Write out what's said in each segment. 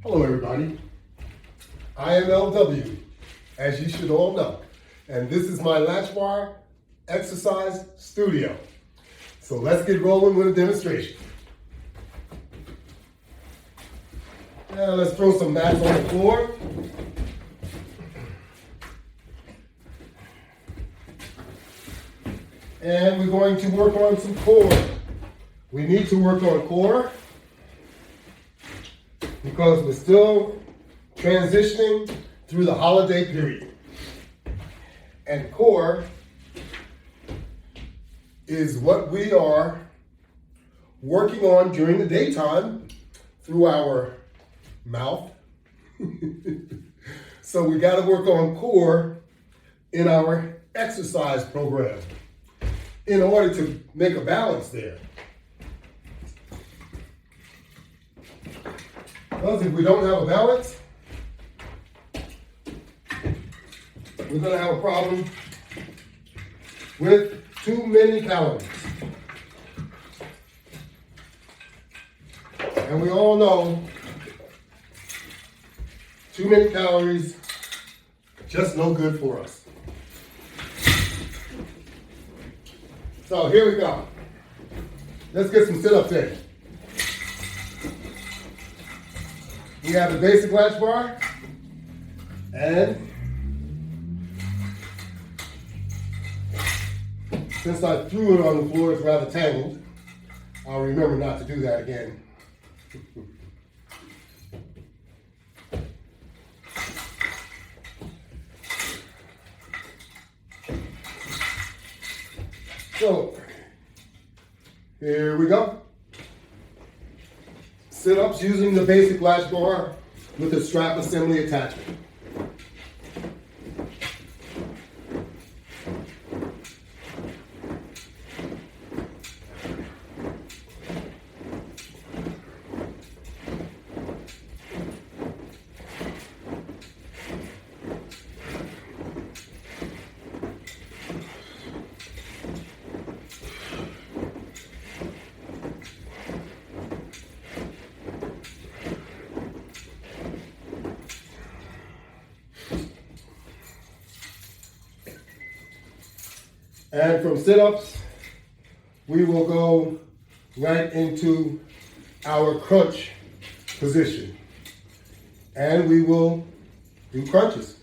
Hello everybody, I am LW, as you should all know, and this is my Latch Bar Exercise Studio. So let's get rolling with a demonstration. Now let's throw some mats on the floor. And we're going to work on some core. We need to work on core because we're still transitioning through the holiday period. And core is what we are working on during the daytime through our mouth. So we got to work on core in our exercise program in order to make a balance there. Because if we don't have a balance, we're going to have a problem with too many calories. And we all know too many calories, just no good for us. So here we go. Let's get some sit-ups in. We have the basic latch bar, and since I threw it on the floor, it's rather tangled. I'll remember not to do that again. So, here we go. Sit-ups using the basic latch bar with a strap assembly attachment. And from sit-ups, we will go right into our crunch position. And we will do crunches.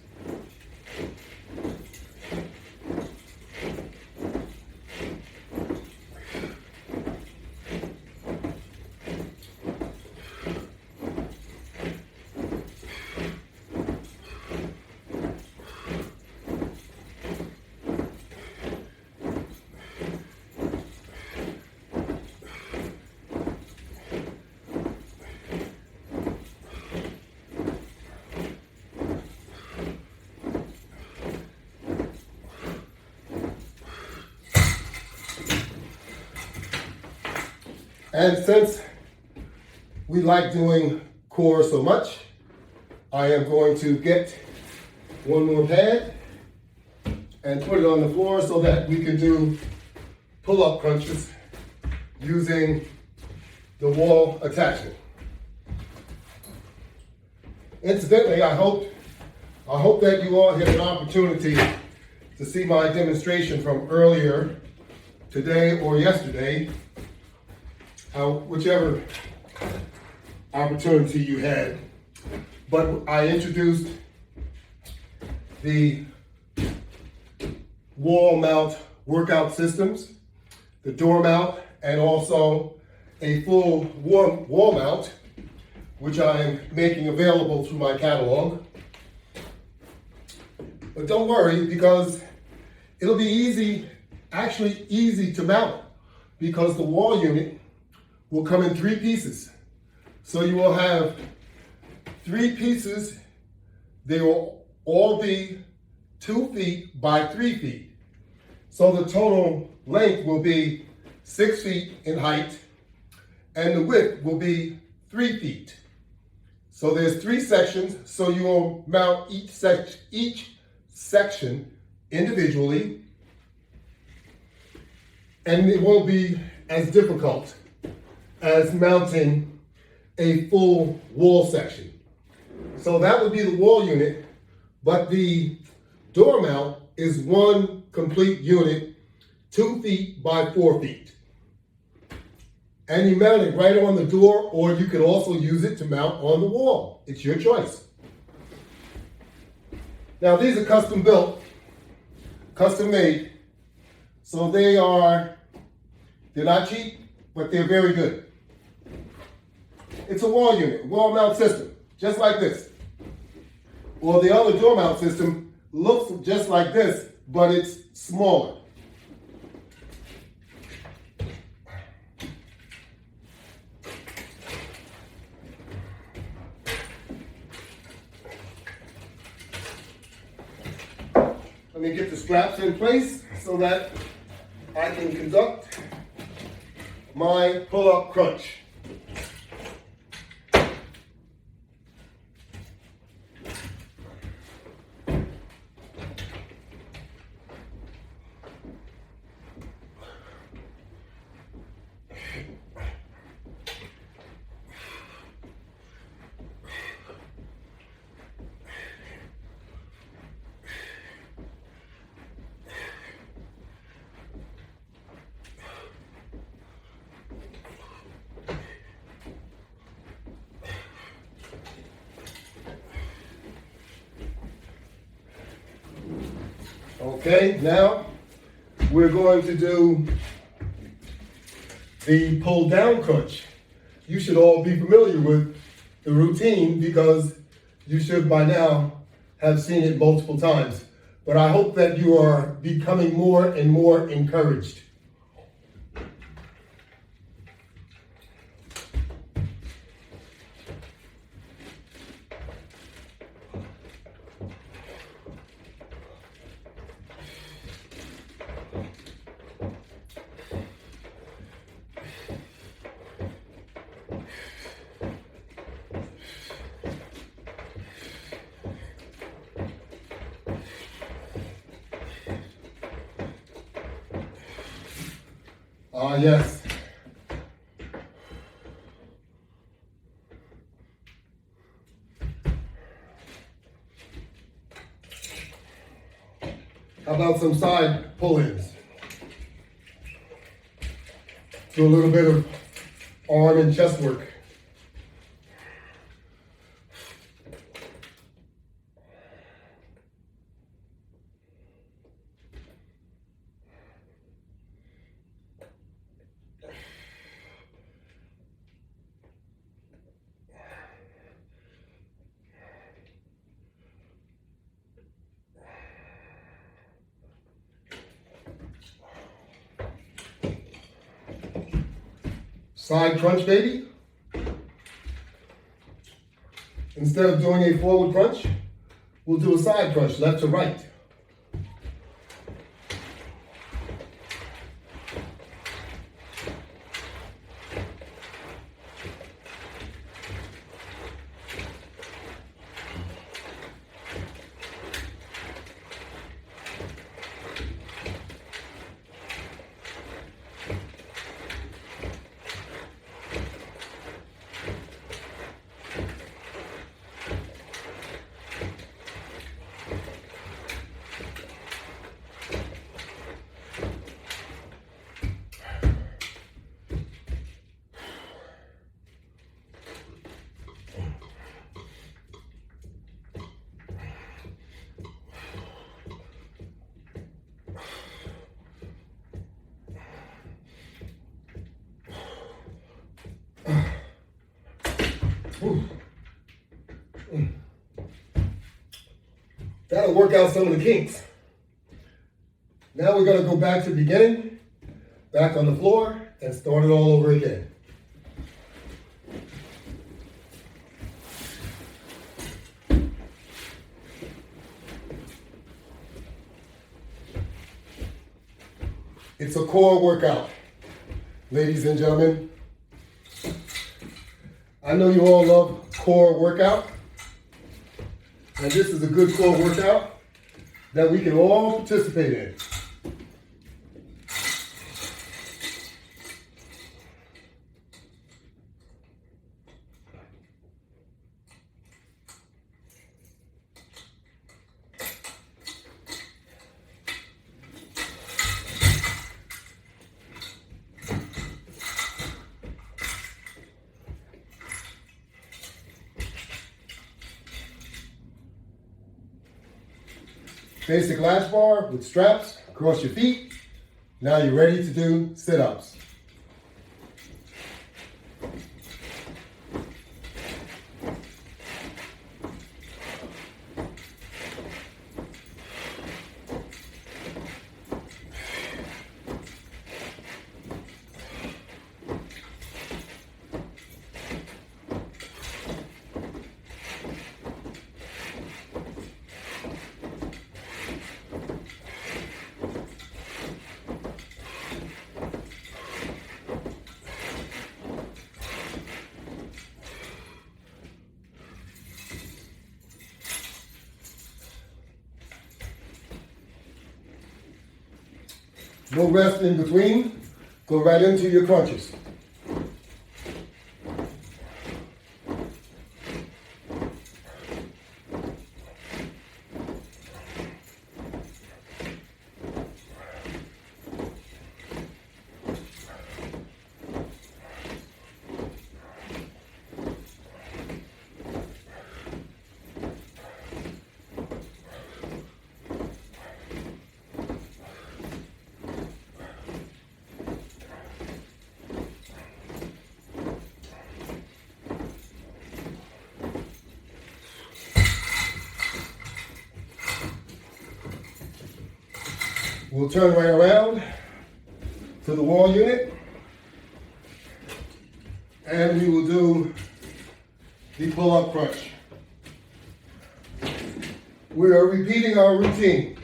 And since we like doing core so much, I am going to get one more pad and put it on the floor so that we can do pull-up crunches using the wall attachment. Incidentally, I hope that you all had an opportunity to see my demonstration from earlier today or yesterday, whichever opportunity you had. But I introduced the wall mount workout systems, the door mount, and also a full wall mount, which I am making available through my catalog. But don't worry, because it'll be easy to mount, because the wall unit will come in 3 pieces. So you will have 3 pieces. They will all be 2 feet by 3 feet. So the total length will be 6 feet in height, and the width will be 3 feet. So there's 3 sections, so you will mount each section individually, and it won't be as difficult as mounting a full wall section. So that would be the wall unit, but the door mount is one complete unit, 2 feet by 4 feet. And you mount it right on the door, or you could also use it to mount on the wall. It's your choice. Now these are custom built, custom made, so they're not cheap, but they're very good. It's a wall unit, wall mount system, just like this. Or the other door mount system looks just like this, but it's smaller. Let me get the straps in place so that I can conduct my pull-up crunch. Okay, now we're going to do the pull down crunch. You should all be familiar with the routine because you should by now have seen it multiple times. But I hope that you are becoming more and more encouraged. Yes. How about some side pull-ins? Do a little bit of arm and chest work. Side crunch, baby. Instead of doing a forward crunch, we'll do a side crunch, left to right. That'll work out some of the kinks. Now we're going to go back to the beginning, back on the floor, and start it all over again. It's a core workout, ladies and gentlemen. I know you all love core workout, and this is a good core workout that we can all participate in. Basic latch bar with straps across your feet. Now you're ready to do sit-ups. No rest in between. Go right into your crunches. We'll turn right around to the wall unit, and we will do the pull-up crunch. We are repeating our routine.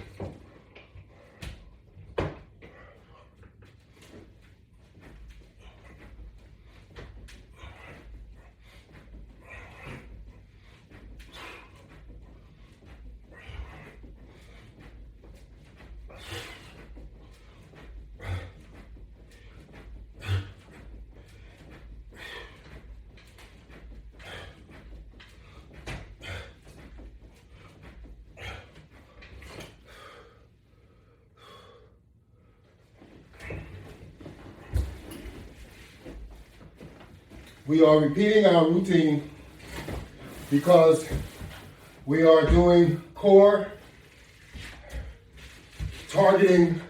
We are repeating our routine because we are doing core, targeting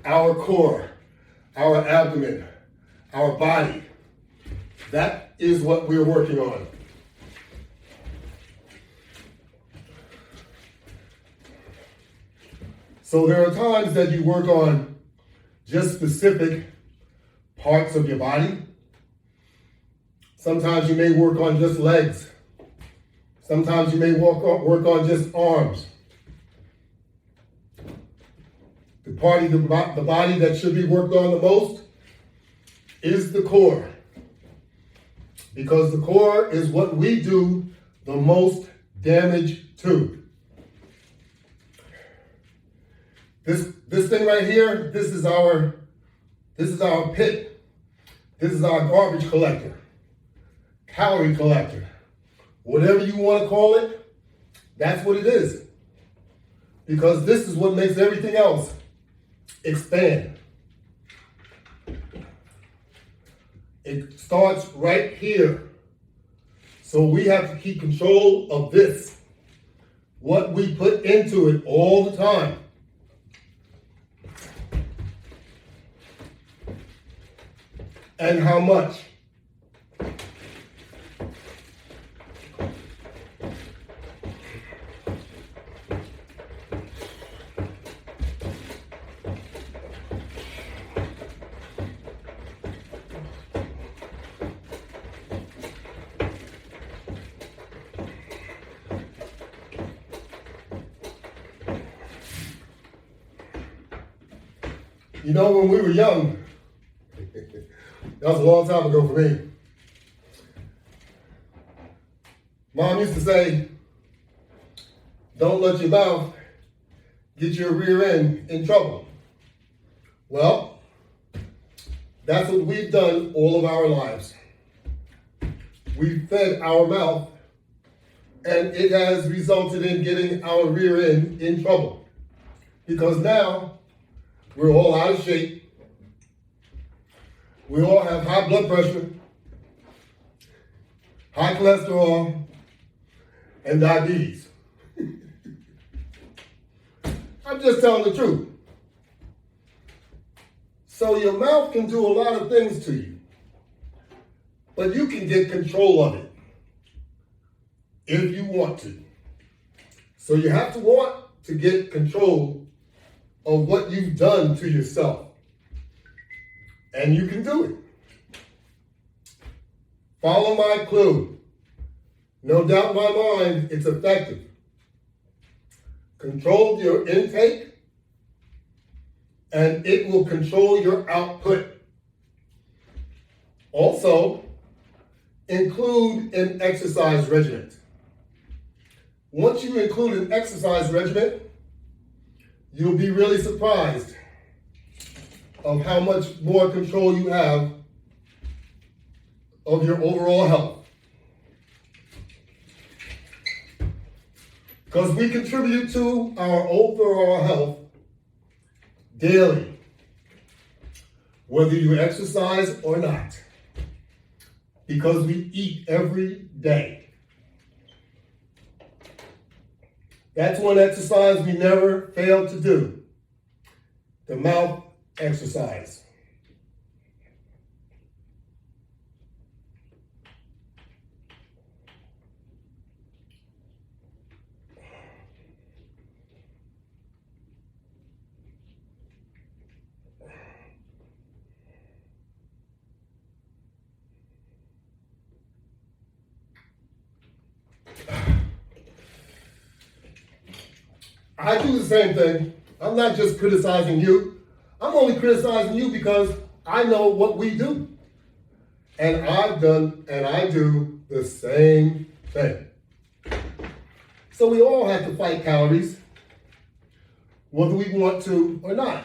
our core, our abdomen, our body. That is what we're working on. So there are times that you work on just specific parts of your body. Sometimes you may work on just legs. Sometimes you may work on just arms. The body that should be worked on the most is the core. Because the core is what we do the most damage to. This thing right here, this is our pit. This is our garbage collector. Calorie collector, whatever you want to call it, that's what it is. Because this is what makes everything else expand. It starts right here. So we have to keep control of this. What we put into it all the time. And how much. You know, when we were young, that was a long time ago for me. Mom used to say, don't let your mouth get your rear end in trouble. Well, that's what we've done all of our lives. We've fed our mouth, and it has resulted in getting our rear end in trouble. Because now, we're all out of shape. We all have high blood pressure, high cholesterol, and diabetes. I'm just telling the truth. So your mouth can do a lot of things to you, but you can get control of it if you want to. So you have to want to get control of what you've done to yourself. And you can do it. Follow my clue. No doubt in my mind, it's effective. Control your intake, and it will control your output. Also, include an exercise regimen. Once you include an exercise regimen, you'll be really surprised of how much more control you have of your overall health. Because we contribute to our overall health daily, whether you exercise or not, because we eat every day. That's one exercise we never fail to do, the mouth exercise. I do the same thing. I'm not just criticizing you. I'm only criticizing you because I know what we do. And I've done and I do the same thing. So we all have to fight calories, whether we want to or not.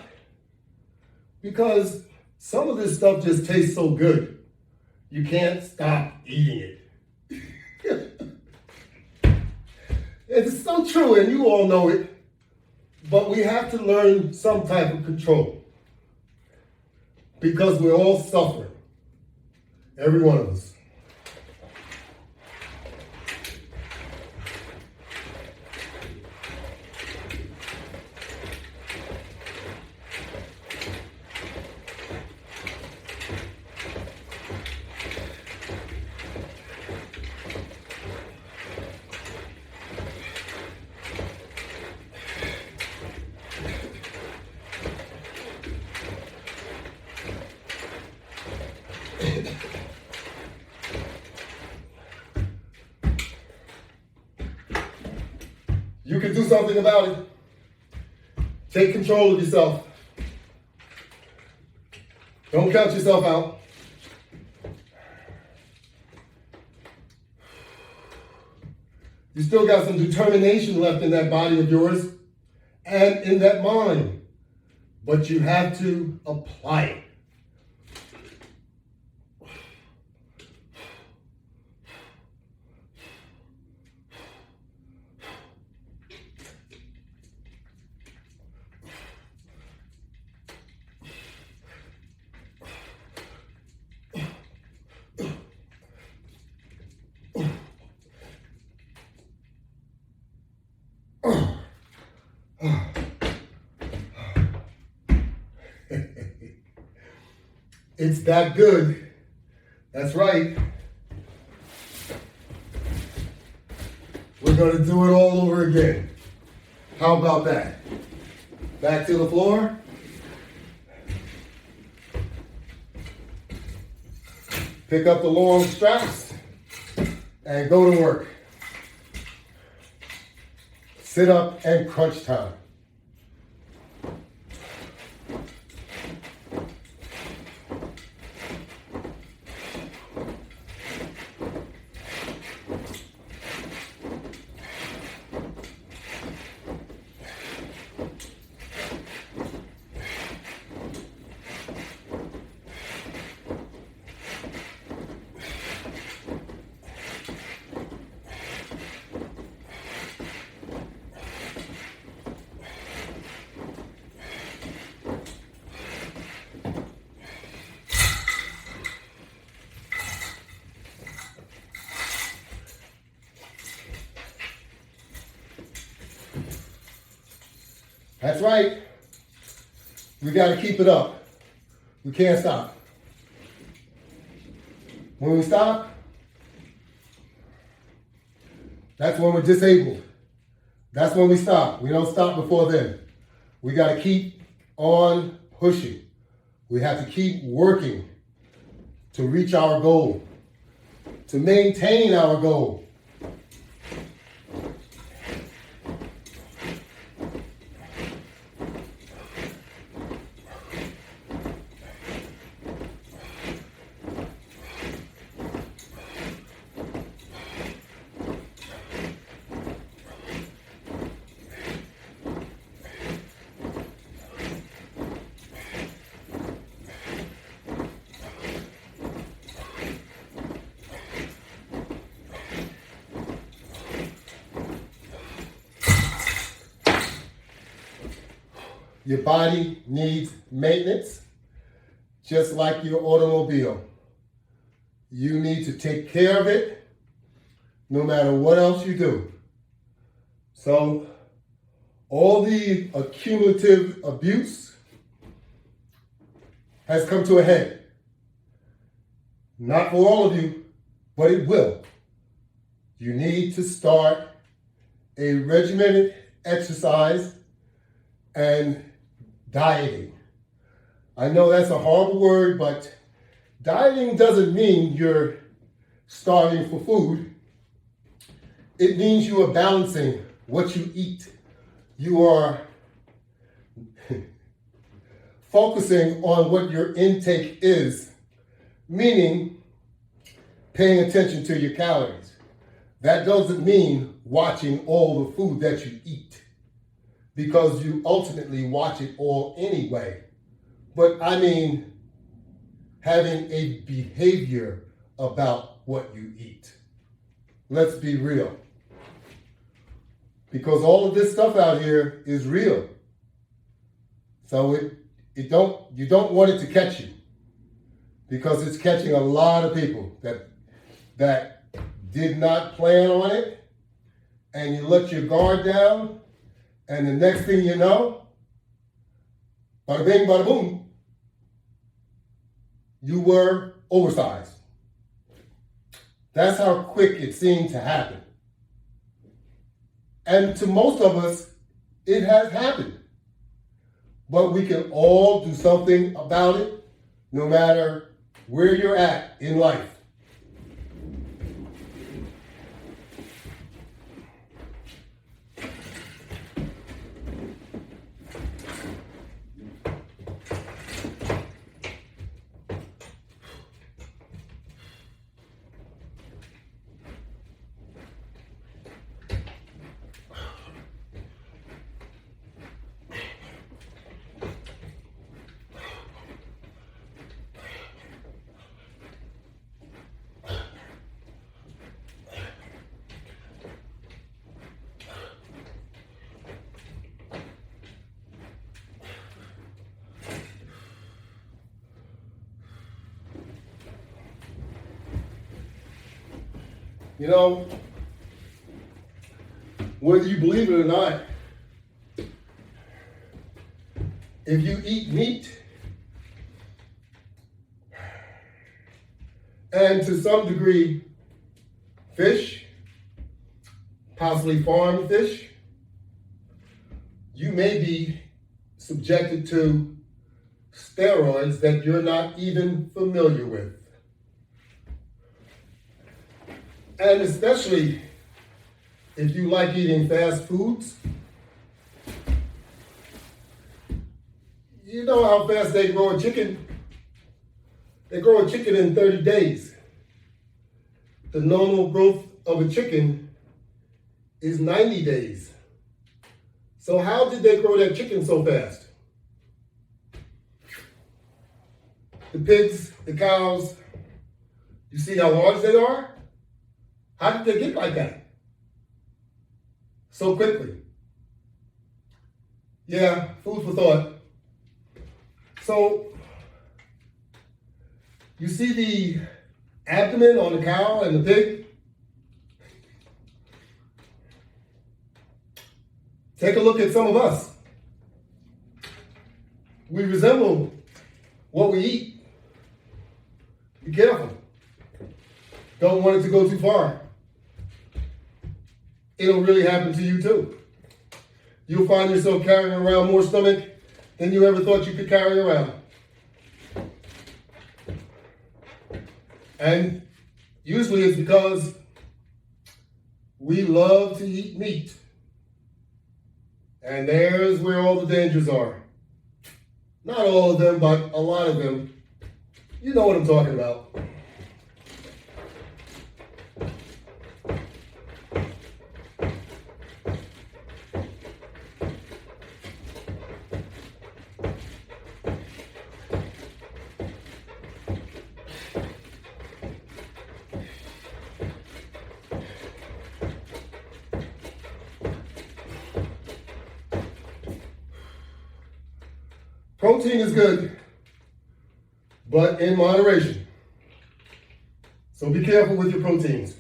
Because some of this stuff just tastes so good, you can't stop eating it. It's so true, and you all know it. But we have to learn some type of control because we're all suffering, every one of us. You can do something about it. Take control of yourself. Don't count yourself out. You still got some determination left in that body of yours and in that mind, but you have to apply it. It's that good. That's right. We're going to do it all over again. How about that? Back to the floor. Pick up the long straps and go to work. Sit up and crunch time. That's right. We got to keep it up. We can't stop. When we stop, that's when we're disabled. That's when we stop. We don't stop before then. We got to keep on pushing. We have to keep working to reach our goal, to maintain our goal. Your body needs maintenance, just like your automobile. You need to take care of it no matter what else you do. So, all the accumulative abuse has come to a head. Not for all of you, but it will. You need to start a regimented exercise and dieting. I know that's a horrible word, but dieting doesn't mean you're starving for food. It means you are balancing what you eat. You are focusing on what your intake is, meaning paying attention to your calories. That doesn't mean watching all the food that you eat, because you ultimately watch it all anyway. But I mean, having a behavior about what you eat. Let's be real. Because all of this stuff out here is real. So you don't want it to catch you, because it's catching a lot of people that did not plan on it, and you let your guard down, and the next thing you know, bada bing, bada boom, you were oversized. That's how quick it seemed to happen. And to most of us, it has happened. But we can all do something about it, no matter where you're at in life. You know, whether you believe it or not, if you eat meat, and to some degree, fish, possibly farmed fish, you may be subjected to steroids that you're not even familiar with. And especially if you like eating fast foods, you know how fast they grow a chicken? They grow a chicken in 30 days. The normal growth of a chicken is 90 days. So how did they grow that chicken so fast? The pigs, the cows, you see how large they are? How did they get like that so quickly? Yeah, food for thought. So, you see the abdomen on the cow and the pig? Take a look at some of us. we resemble what we eat. Be careful. Don't want it to go too far. It'll really happen to you too. You'll find yourself carrying around more stomach than you ever thought you could carry around. And usually it's because we love to eat meat. And there's where all the dangers are. Not all of them, but a lot of them. You know what I'm talking about. Protein is good, but in moderation. So be careful with your proteins.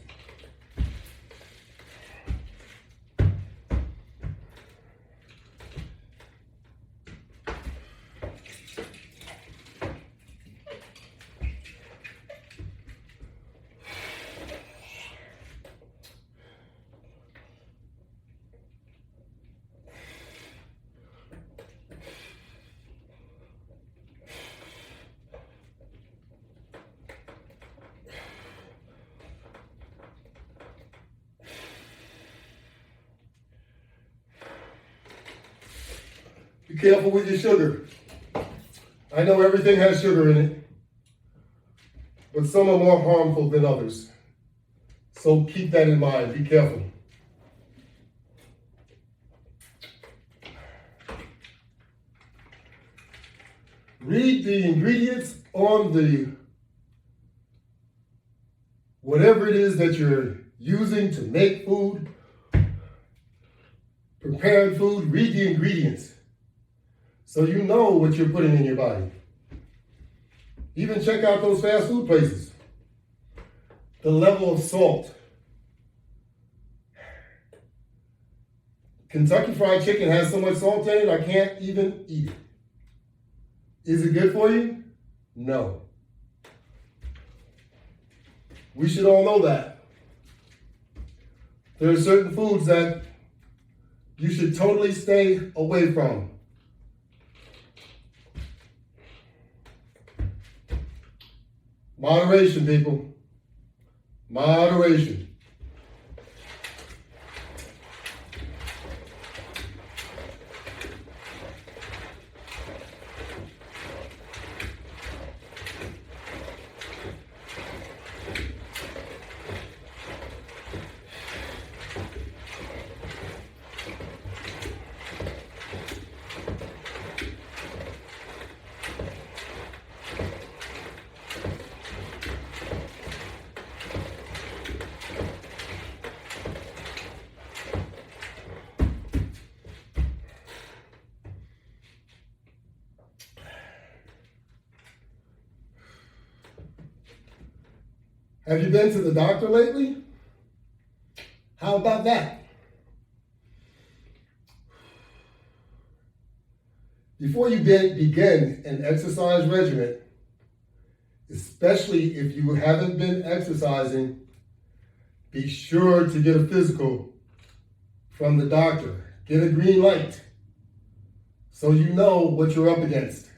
Be careful with your sugar. I know everything has sugar in it, but some are more harmful than others. So keep that in mind. Be careful. Read the ingredients on the whatever it is that you're using to make food, prepared food. Read the ingredients so you know what you're putting in your body. Even check out those fast food places. The level of salt. Kentucky Fried Chicken has so much salt in it, I can't even eat it. Is it good for you? No. We should all know that. There are certain foods that you should totally stay away from. Moderation, people. Moderation. Have you been to the doctor lately? How about that? Before you begin an exercise regimen, especially if you haven't been exercising, be sure to get a physical from the doctor. Get a green light so you know what you're up against.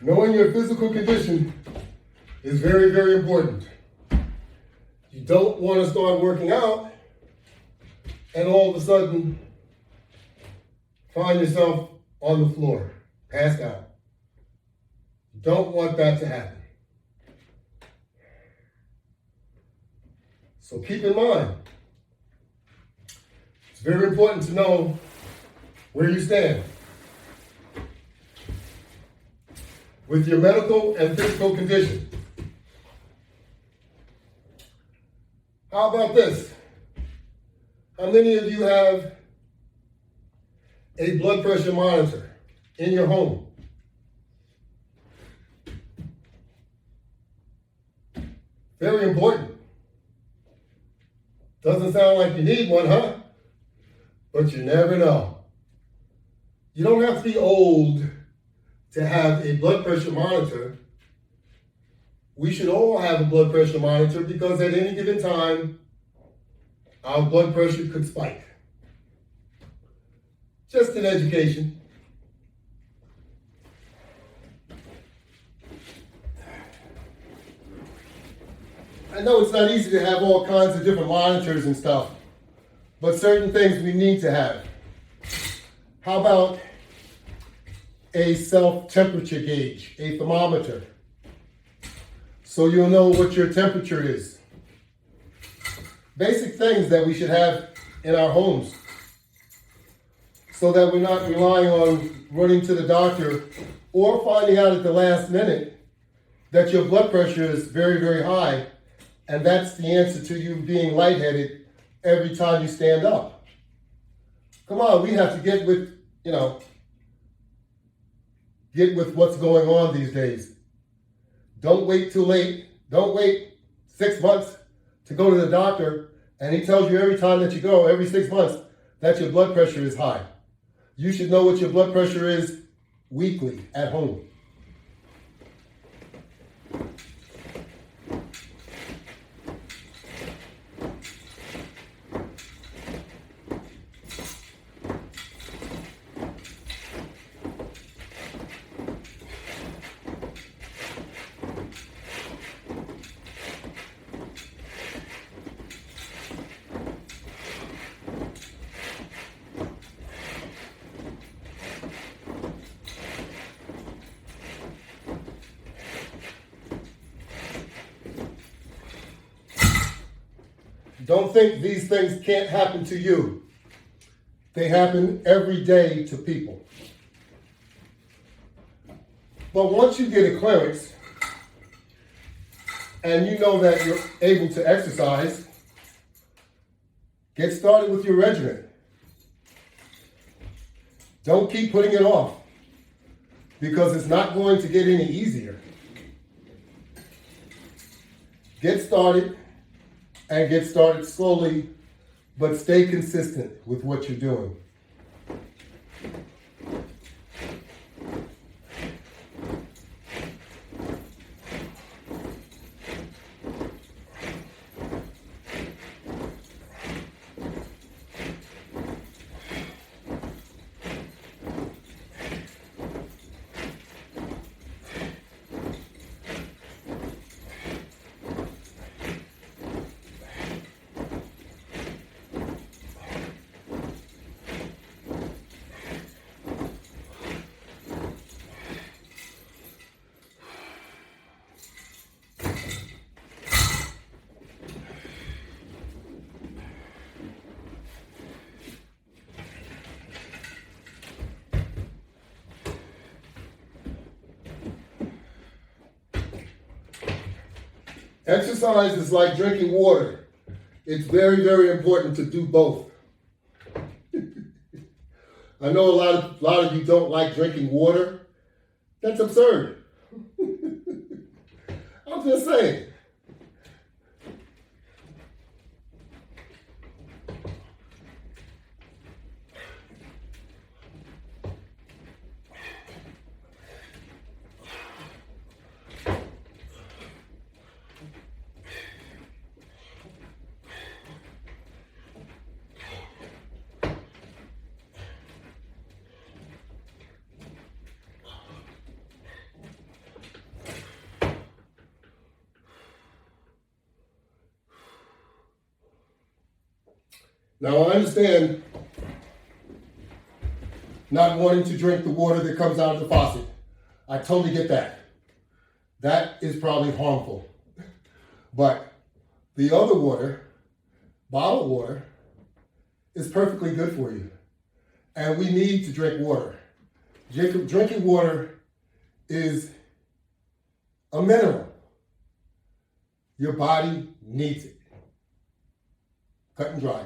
Knowing your physical condition is very, very important. You don't want to start working out and all of a sudden find yourself on the floor, passed out. You don't want that to happen. So keep in mind, it's very important to know where you stand with your medical and physical condition. How about this? How many of you have a blood pressure monitor? in your home. Very important. Doesn't sound like you need one, huh? But you never know. You don't have to be old to have a blood pressure monitor. We should all have a blood pressure monitor because at any given time, our blood pressure could spike. Just an education. I know it's not easy to have all kinds of different monitors and stuff, but certain things we need to have. How about a self-temperature gauge, a thermometer, so you'll know what your temperature is? Basic things that we should have in our homes so that we're not relying on running to the doctor or finding out at the last minute that your blood pressure is very, very high, and that's the answer to you being lightheaded every time you stand up. Come on, we have to get with, get with what's going on these days. Don't wait too late. Don't wait 6 months to go to the doctor and he tells you every time that you go, every 6 months, that your blood pressure is high. You should know what your blood pressure is weekly at home. Don't think these things can't happen to you. They happen every day to people. But once you get a clearance and you know that you're able to exercise, get started with your regimen. Don't keep putting it off because it's not going to get any easier. Get started. And get started slowly, but stay consistent with what you're doing. Exercise is like drinking water. It's very, very important to do both. I know a lot of you don't like drinking water. That's absurd. I'm just saying. Now, I understand not wanting to drink the water that comes out of the faucet. I totally get that. That is probably harmful. But the other water, bottled water, is perfectly good for you. And we need to drink water. Drinking water is a mineral. Your body needs it. Cut and dry.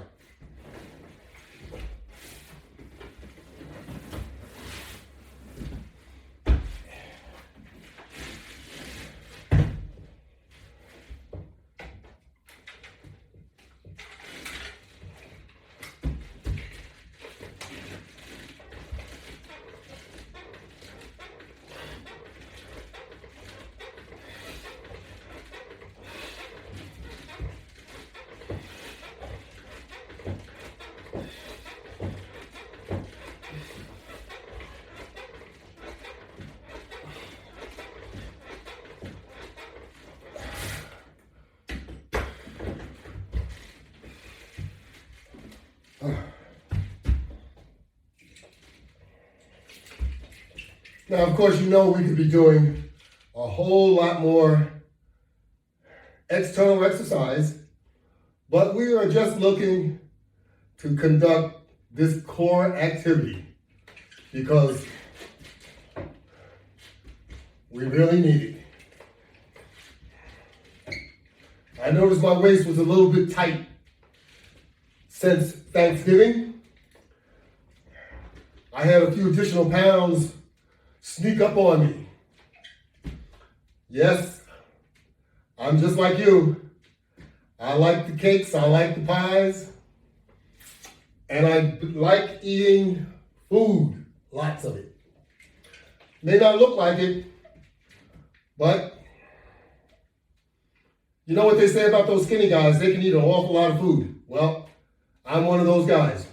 Now, of course, you know we could be doing a whole lot more external exercise, but we are just looking to conduct this core activity because we really need it. I noticed my waist was a little bit tight since Thanksgiving. I had a few additional pounds sneak up on me. Yes, I'm just like you. I like the cakes, I like the pies, and I like eating food, lots of it. May not look like it, but you know what they say about those skinny guys? They can eat an awful lot of food. Well, I'm one of those guys.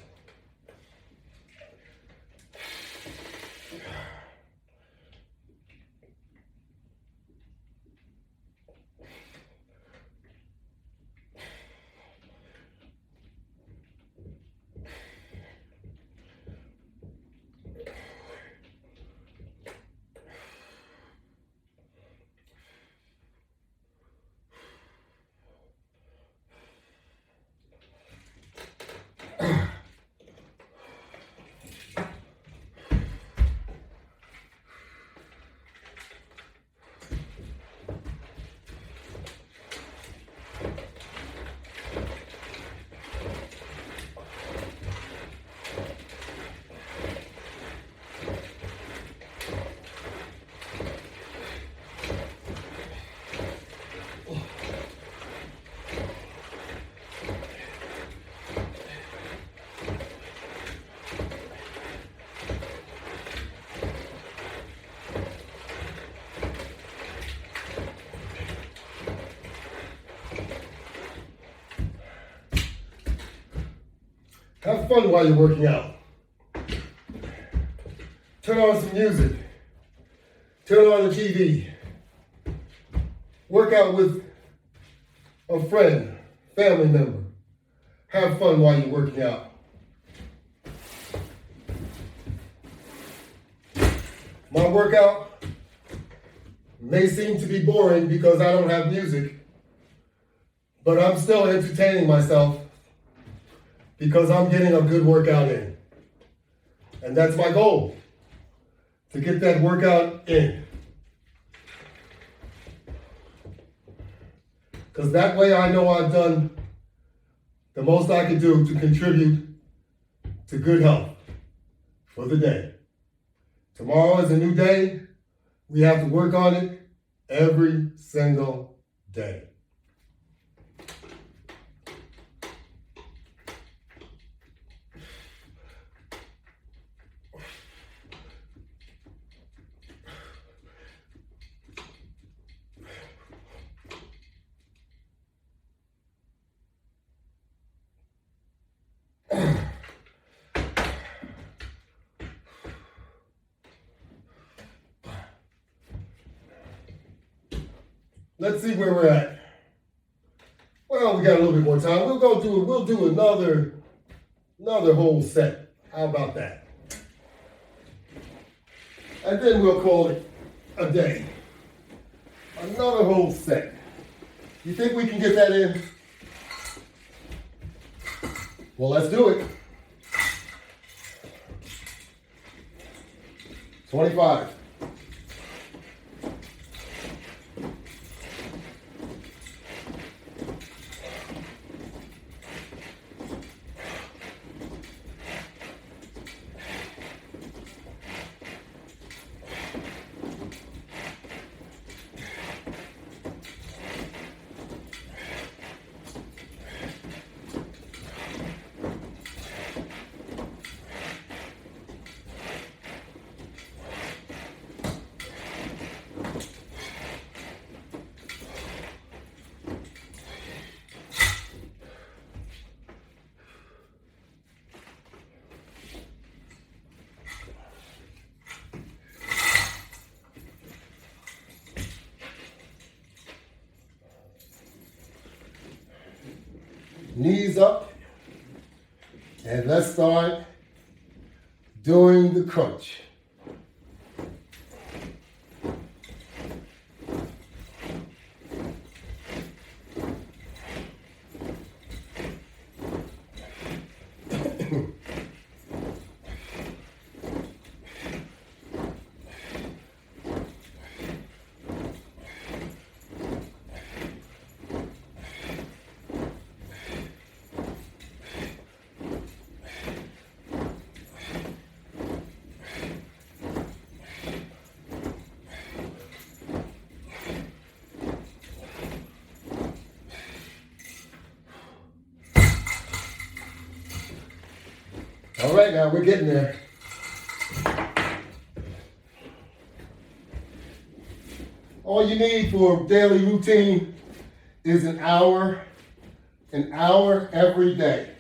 Have fun while you're working out. Turn on some music. Turn on the TV. Work out with a friend, family member. Have fun while you're working out. My workout may seem to be boring because I don't have music, but I'm still entertaining myself because I'm getting a good workout in. And that's my goal, to get that workout in. Because that way I know I've done the most I can do to contribute to good health for the day. Tomorrow is a new day. We have to work on it every single day. Let's see where we're at. Well, we got a little bit more time. We'll do another whole set. How about that? And then we'll call it a day. Another whole set. You think we can get that in? Well, let's do it. 25. Knees up, And let's start doing the crunch. All right, now we're getting there. All you need for daily routine is an hour every day.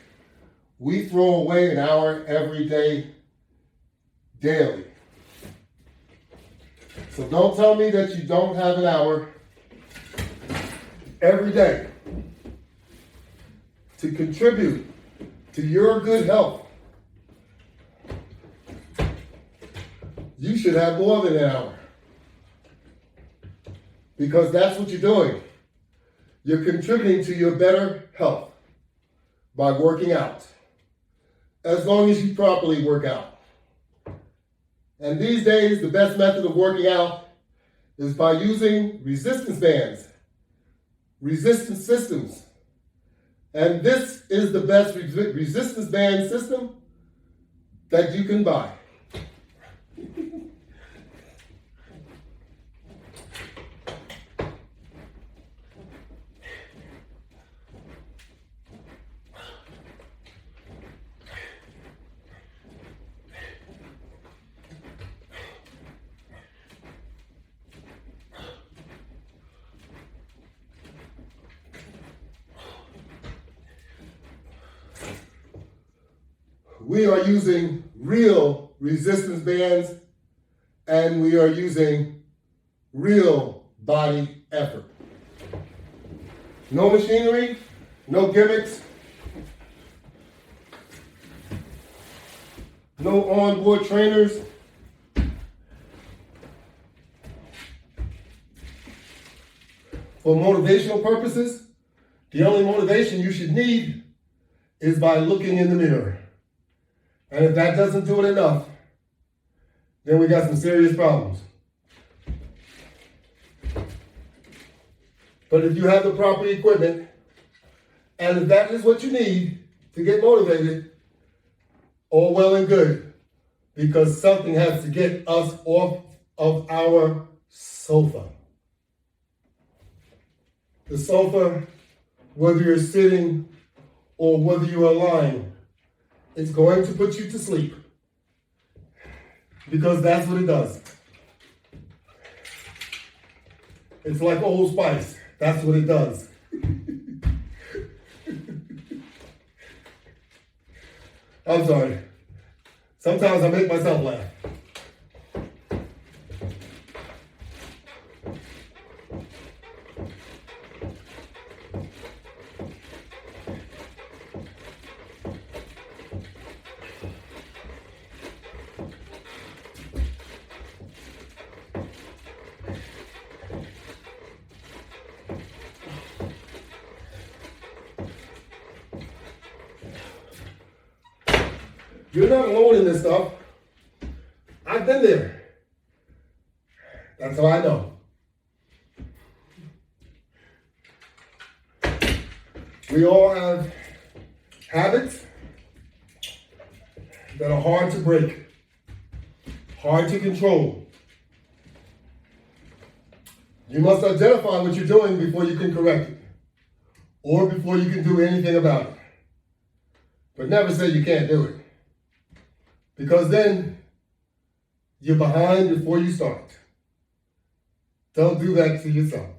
We throw away an hour every day, daily. So don't tell me that you don't have an hour every day to contribute to your good health. You should have more than an hour, because that's what you're doing. You're contributing to your better health by working out, as long as you properly work out. And these days, the best method of working out is by using resistance bands, resistance systems. And this is the best resistance band system that you can buy. We are using real resistance bands, and we are using real body effort. No machinery, no gimmicks, no onboard trainers. For motivational purposes, the only motivation you should need is by looking in the mirror. And if that doesn't do it enough, then we got some serious problems. But if you have the proper equipment, and if that is what you need to get motivated, all well and good, because something has to get us off of our sofa. The sofa, whether you're sitting or whether you are lying, it's going to put you to sleep, because that's what it does. It's like Old Spice. That's what it does. I'm sorry. Sometimes I make myself laugh. You're not alone in this stuff. I've been there. That's how I know. We all have habits that are hard to break, hard to control. You must identify what you're doing before you can correct it, or before you can do anything about it. But never say you can't do it, because then you're behind before you start. Don't do that to yourself.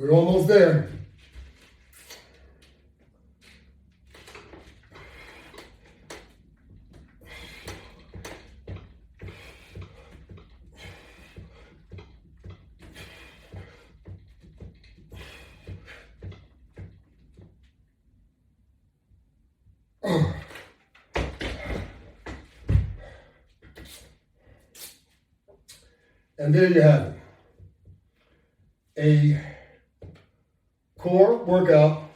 We're almost there. And there you have it. A core workout,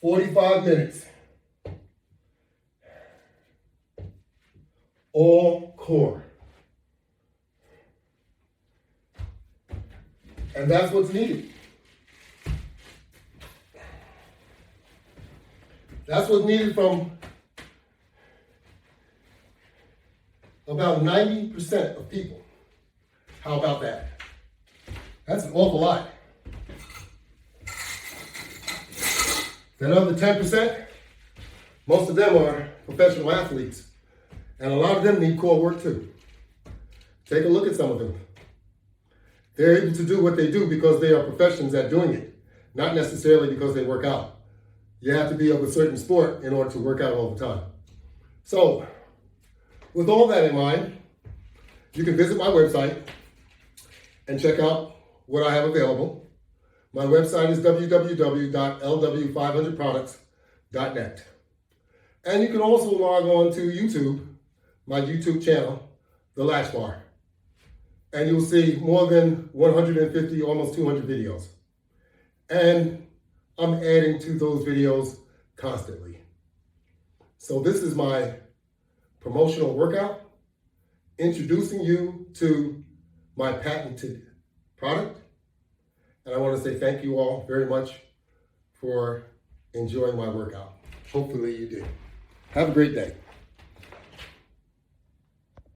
45 minutes. All core. And that's what's needed. That's what's needed from about 90% of people. How about that? That's an awful lot. That other 10%, most of them are professional athletes. And a lot of them need core work too. Take a look at some of them. They're able to do what they do because they are professions at doing it, not necessarily because they work out. You have to be of a certain sport in order to work out all the time. So, with all that in mind, you can visit my website and check out what I have available. My website is www.lw500products.net. And you can also log on to YouTube, my YouTube channel, The Latch Bar. And you'll see more than 150, almost 200 videos. And I'm adding to those videos constantly. So this is my promotional workout, introducing you to my patented product. And I want to say thank you all very much for enjoying my workout. Hopefully you did. Have a great day.